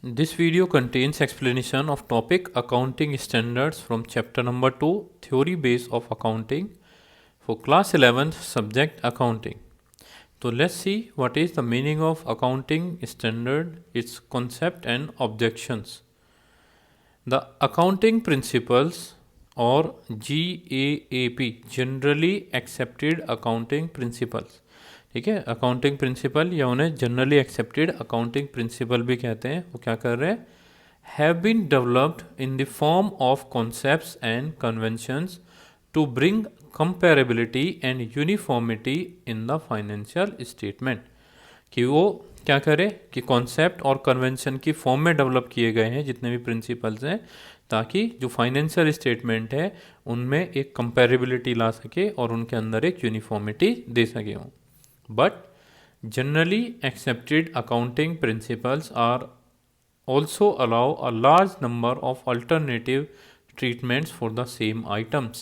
This video contains explanation of topic accounting standards from chapter number 2 theory base of accounting for class 11th subject accounting. So let's see what is the meaning of accounting standard, its concept and objections. The accounting principles or GAAP generally accepted accounting principles. ठीक है, accounting principle या उन्हें generally accepted accounting principle भी कहते हैं. वो क्या कर रहे हैं? Have been developed in the form of concepts and conventions to bring comparability and uniformity in the financial statement. कि वो क्या करे कि कॉन्सेप्ट और कन्वेंशन की फॉर्म में डेवलप किए गए हैं जितने भी प्रिंसिपल्स हैं, ताकि जो फाइनेंशियल स्टेटमेंट है उनमें एक कंपेरेबिलिटी ला सके और उनके अंदर एक यूनिफॉर्मिटी दे सके हों. But generally accepted accounting principles are also allow a large number of alternative treatments for the same items.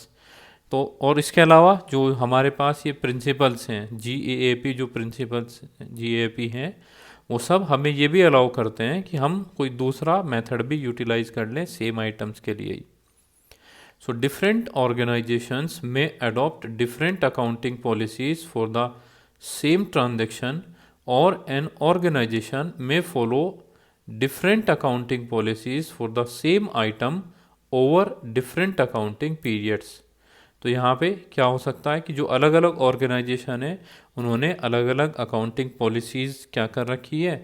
तो और इसके अलावा जो हमारे पास ये प्रिंसिपल्स हैं GAAP, जो प्रिंसिपल्स GAAP हैं, वो सब हमें ये भी अलाउ करते हैं कि हम कोई दूसरा मेथड भी यूटिलाइज कर लें सेम आइटम्स के लिए. So different organizations may adopt different accounting policies for the same transaction, or an organization may follow different accounting policies for the same item over different accounting periods. तो यहाँ पे क्या हो सकता है कि जो अलग अलग ऑर्गेनाइजेशन है उन्होंने अलग अलग अकाउंटिंग पॉलिसीज़ क्या कर रखी है,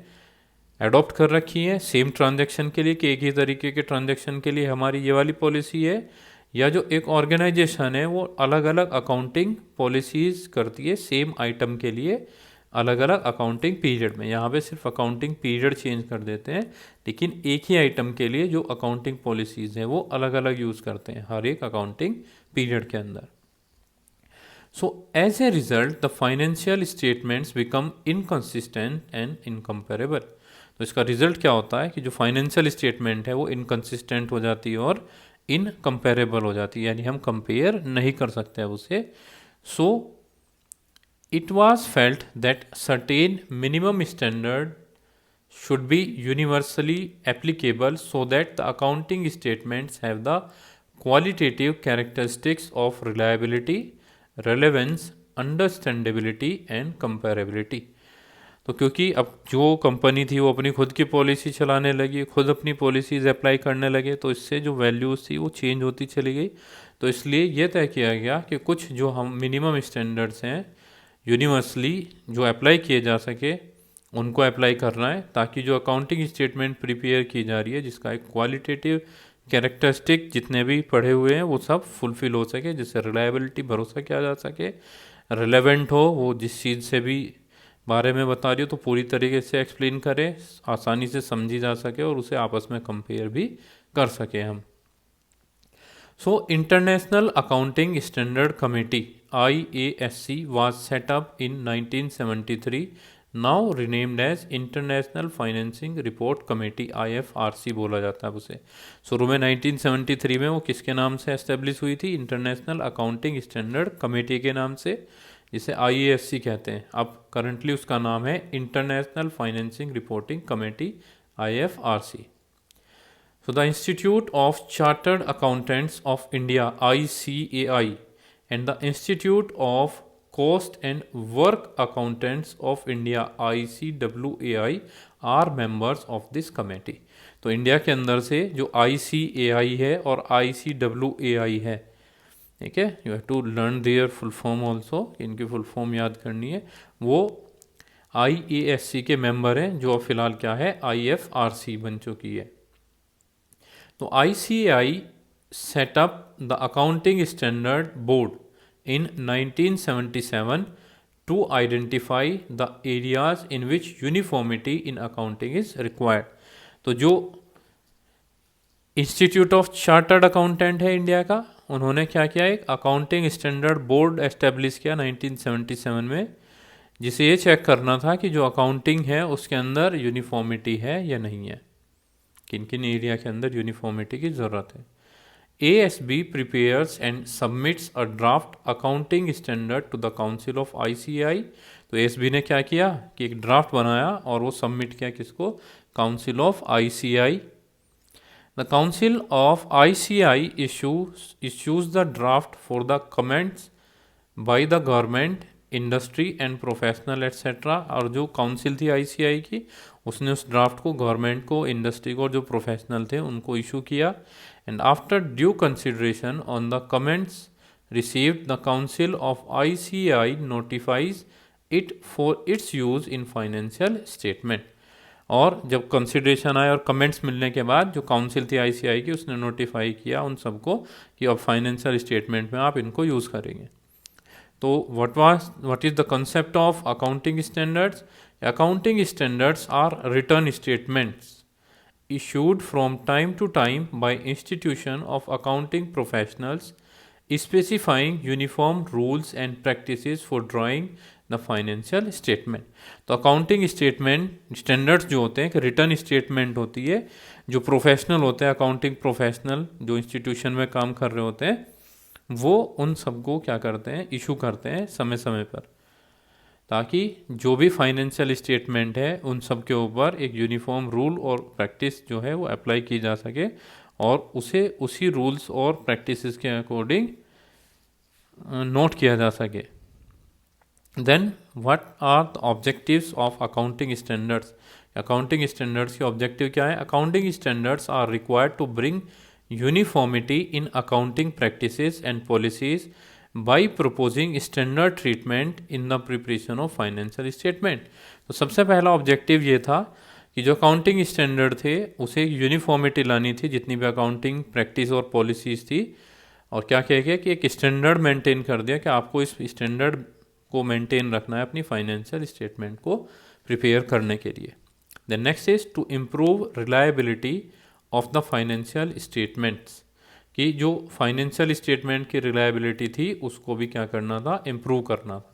एडॉप्ट कर रखी है सेम ट्रांजैक्शन के लिए, कि एक ही तरीके के ट्रांजैक्शन के लिए हमारी ये वाली पॉलिसी है, या जो एक ऑर्गेनाइजेशन है वो अलग अलग अकाउंटिंग पॉलिसीज़ करती है सेम आइटम के लिए अलग अलग अकाउंटिंग पीरियड में. यहाँ पे सिर्फ अकाउंटिंग पीरियड चेंज कर देते हैं, लेकिन एक ही आइटम के लिए जो अकाउंटिंग पॉलिसीज़ हैं वो अलग अलग यूज़ करते हैं हर एक अकाउंटिंग पीरियड के अंदर. So as a result the financial statements become inconsistent and incomparable. तो इसका रिजल्ट क्या होता है कि जो फाइनेंशियल स्टेटमेंट है वो इनकन्सिस्टेंट हो जाती है और इनकम्पेरेबल हो जाती है, यानी हम कंपेयर नहीं कर सकते हैं उसे. So it was felt that certain minimum standard should be universally applicable so that the accounting statements have the qualitative characteristics of reliability, relevance, understandability and comparability. तो क्योंकि अब जो कंपनी थी वो अपनी खुद की पॉलिसी चलाने लगी, खुद अपनी पॉलिसीज़ अप्लाई करने लगे, तो इससे जो वैल्यूज़ थी वो चेंज होती चली गई. तो इसलिए ये तय किया गया कि कुछ जो हम मिनिमम स्टैंडर्ड्स हैं यूनिवर्सली जो अप्लाई किए जा सके उनको अप्लाई करना है, ताकि जो अकाउंटिंग स्टेटमेंट प्रिपेयर की जा रही है जिसका एक क्वालिटेटिव कैरेक्टरिस्टिक जितने भी पढ़े हुए हैं वो सब फुलफिल हो सके, जिससे रिलायबिलिटी भरोसा किया जा सके, रिलेवेंट हो, वो जिस चीज़ से भी बारे में बता रही हो तो पूरी तरीके से एक्सप्लेन करें, आसानी से समझी जा सके और उसे आपस में कंपेयर भी कर सके हम. So international accounting standard committee IASC was set up in 1973, now renamed as international financing report committee, IFRC बोला जाता है उसे. शुरू में 1973 में वो किसके नाम से एस्टेब्लिश हुई थी? इंटरनेशनल अकाउंटिंग स्टैंडर्ड कमेटी के नाम से, जिसे IASC कहते हैं. अब करंटली उसका नाम है international financing reporting committee, IFRC. So the institute of chartered accountants of India ICAI and the institute of cost and work accountants of India ICWAI are members of this committee. तो India के अंदर से जो ICAI है और ICWAI है, ठीक है, you have to learn their full form also, इनकी फुल फॉर्म याद करनी है. वो IASC के मेंबर हैं जो फिलहाल क्या है IFRC बन चुकी है. तो ICAI set up the accounting standard board in 1977 to identify the areas in which uniformity in accounting is required. तो जो इंस्टीट्यूट ऑफ चार्टर्ड अकाउंटेंट है इंडिया का, उन्होंने क्या किया, एक अकाउंटिंग स्टैंडर्ड बोर्ड एस्टेब्लिश किया 1977 में, जिसे ये चेक करना था कि जो अकाउंटिंग है उसके अंदर यूनिफॉर्मिटी है या नहीं है, किन किन एरिया के अंदर यूनिफॉर्मिटी की ज़रूरत है. ASB prepares and submits a draft accounting standard to the council of ICAI. तो ASB ने क्या किया कि एक ड्राफ्ट बनाया और वो सबमिट किया किसको? Council of ICI. The Council of ICI issues the draft for the comments by the government, industry and professional etcetera. और जो काउंसिल थी ICI की, उसने उस ड्राफ्ट को गवर्नमेंट को, इंडस्ट्री को और जो प्रोफेशनल थे उनको इशू किया. And after due consideration on the comments received, the council of ICI notifies it for its use in financial statement. और जब कंसिडरेशन आए और कमेंट्स मिलने के बाद जो काउंसिल थी ICI की, उसने नोटिफाई किया उन सबको कि अब फाइनेंशियल स्टेटमेंट में आप इनको यूज़ करेंगे. तो what is the concept of accounting standards? Accounting standards are written statements issued from time to time by institution of accounting professionals specifying uniform rules and practices for drawing the financial statement. तो accounting statement standards जो होते हैं कि return statement होती है, जो professional होते हैं अकाउंटिंग प्रोफेशनल जो इंस्टीट्यूशन में काम कर रहे होते हैं, वो उन सबको क्या करते हैं, इशू करते हैं समय समय पर, ताकि जो भी फाइनेंशियल स्टेटमेंट है उन सब के ऊपर एक यूनिफॉर्म रूल और प्रैक्टिस जो है वो अप्लाई की जा सके और उसे उसी रूल्स और प्रैक्टिसेस के अकॉर्डिंग नोट किया जा सके. Then what are the objectives of accounting standards? Accounting standards के ऑब्जेक्टिव क्या है? Accounting standards are required to bring uniformity in accounting practices and policies by proposing standard treatment in the preparation of financial statement. तो सबसे पहला objective ये था कि जो अकाउंटिंग स्टैंडर्ड थे उसे एक यूनिफॉर्मिटी लानी थी जितनी भी अकाउंटिंग प्रैक्टिस और पॉलिसीज़ थी, और क्या किया गया कि एक स्टैंडर्ड मेंटेन कर दिया कि आपको इस स्टैंडर्ड को मेंटेन रखना है अपनी फाइनेंशियल स्टेटमेंट को प्रिपेयर करने के लिए. The next is to improve reliability of the financial statements, कि जो फाइनेंशियल स्टेटमेंट की रिलायबिलिटी थी उसको भी क्या करना था, इम्प्रूव करना था.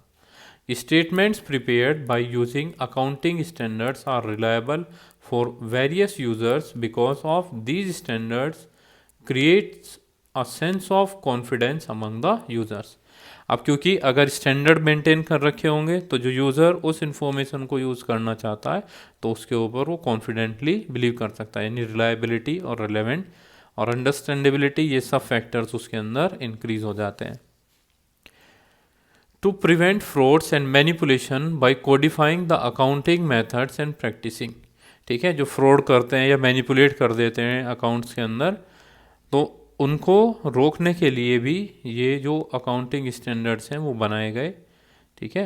Statements prepared by using accounting standards are reliable for various users because of these standards creates a sense of confidence among the users. अब क्योंकि अगर स्टैंडर्ड मेंटेन कर रखे होंगे तो जो यूज़र उस इंफॉर्मेशन को यूज़ करना चाहता है तो उसके ऊपर वो कॉन्फिडेंटली बिलीव कर सकता है. यानी रिलायबिलिटी और रिलेवेंट और अंडरस्टैंडेबिलिटी, ये सब फैक्टर्स उसके अंदर इंक्रीज हो जाते हैं. To prevent frauds and manipulation by codifying the accounting methods and practicing. ठीक है, जो फ्रॉड करते हैं या मैनिपुलेट कर देते हैं अकाउंट्स के अंदर, तो उनको रोकने के लिए भी ये जो अकाउंटिंग स्टैंडर्ड्स हैं वो बनाए गए. ठीक है,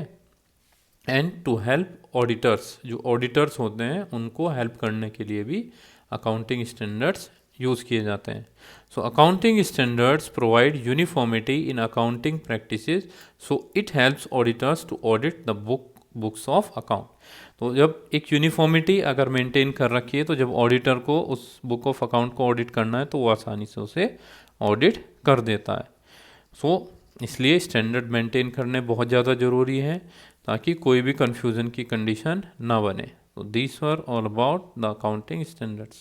एंड टू हेल्प ऑडिटर्स, जो ऑडिटर्स होते हैं उनको हेल्प करने के लिए भी अकाउंटिंग स्टैंडर्ड्स यूज़ किए जाते हैं. So accounting standards provide uniformity in accounting practices, so it helps auditors to audit the books of account. तो जब एक यूनिफॉर्मिटी अगर मेंटेन कर रखी है तो जब ऑडिटर को उस बुक ऑफ अकाउंट को ऑडिट करना है तो वो आसानी से उसे ऑडिट कर देता है. सो इसलिए स्टैंडर्ड मेंटेन करने बहुत ज़्यादा ज़रूरी है ताकि कोई भी कन्फ्यूज़न की कंडीशन ना बने. तो these were all about the accounting standards.